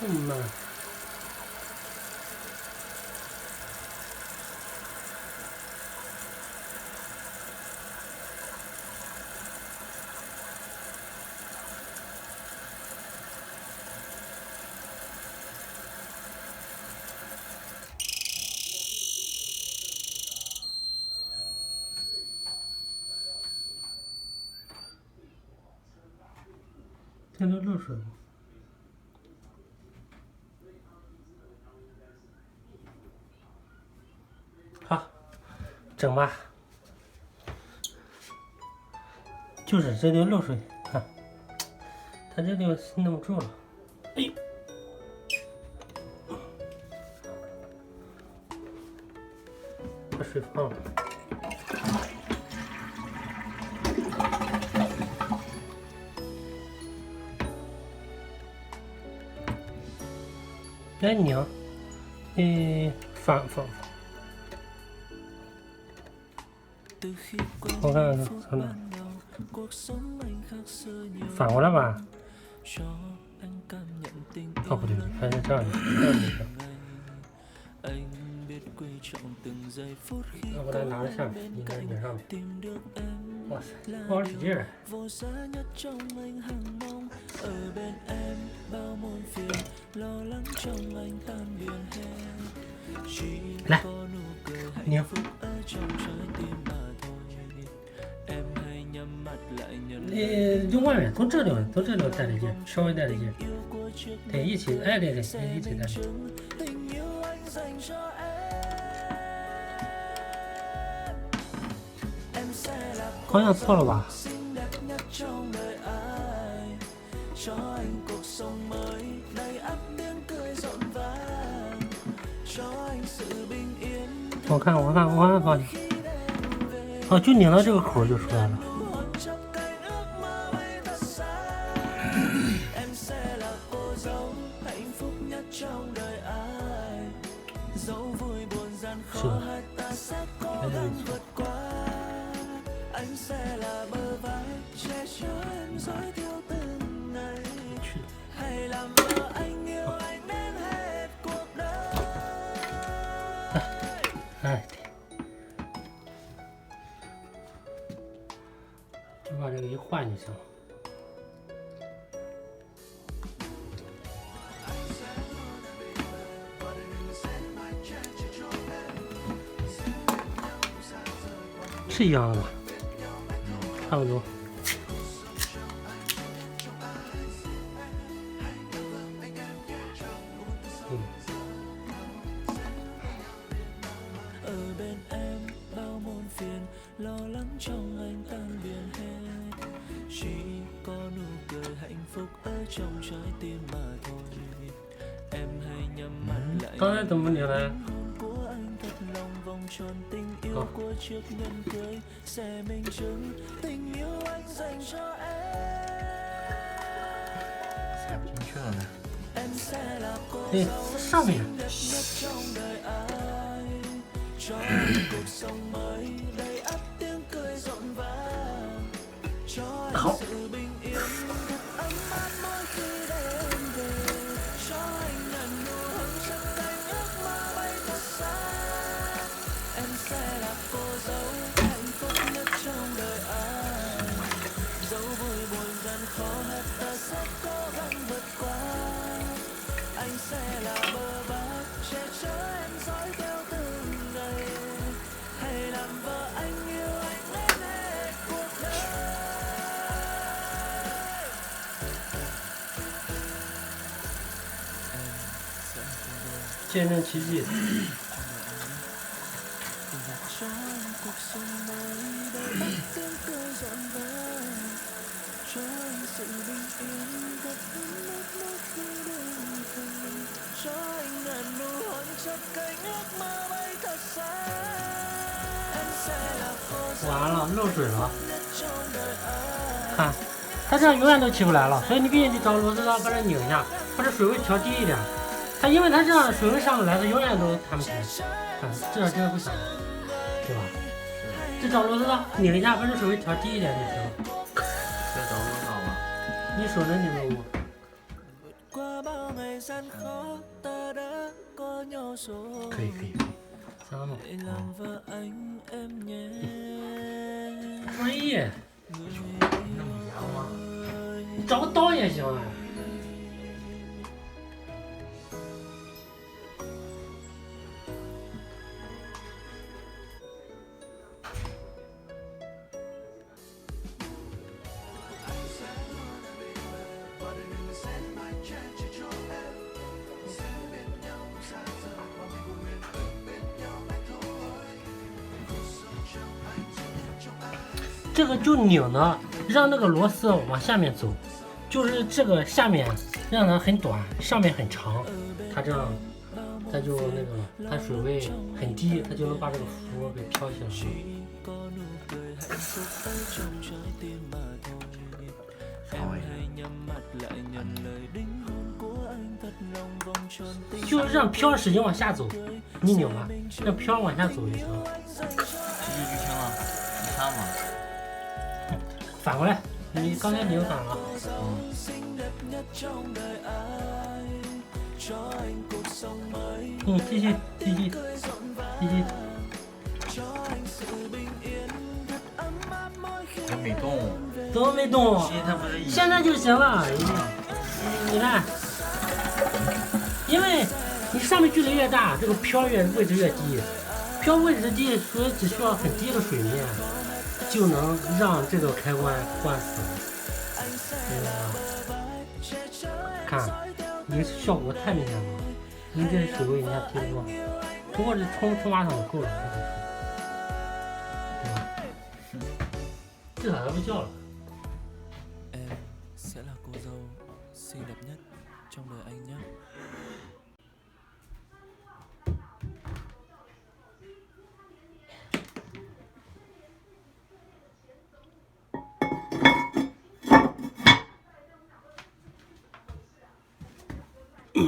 这么慢。这都漏水了。好，整吧。就是这就漏水，看，它这地方弄不住了。哎呦！把水放了。来拧，反，我看看从哪，反过来吧。哦，不对，还是这样的，这样就行。要不然拿着下面，应该拧上面。哇塞，不好使劲儿。来，拧。用外面，从这里带点劲，稍微带点劲。对，一起，哎，对，一起带劲。方向错了吧？我看方向。哦，就拧到这个口就出来了。是的，还是没错。去。哎，就把这个一换就行了。是一样的吧？差不多。刚才怎么拧来？好。踩不进去了呢。对，上面。好。见证奇迹。完了，漏水了。看，它这样永远都起不来了，所以你必须得找螺丝刀把它拧一下，把这水位调低一点。它因为它这样水位上不来，它永远都弹不起来。看，这不行，对吧？就找螺丝刀拧一下，把这水位调低一点就行了。这找螺丝刀吧？你手能拧住吗？可以，3毛。专业，那么严吗？你找个刀也行啊。这个就拧呢，让那个螺丝往下面走，就是这个下面让它很短，上面很长，它这样，它就那个，它水位很低，它就能把这个浮给飘起来。就是让漂使劲往下走，你拧吧，让漂往下走就行了。这就举行了，13嘛。反过来，你刚才拧反了。继续。还没动。怎么没动？它不是现在就行了。你看，因为你上面距离越大，这个漂位置越低，漂位置低，所以只需要很低的水面，就能让这个开关关死。看，你效果太明显了。你这水位你看低不？不过这冲马桶就够了，对吧？这咋还不叫了？ sẽ là cô dâu xinh đẹp nhất trong đời anh nhé. Ừ.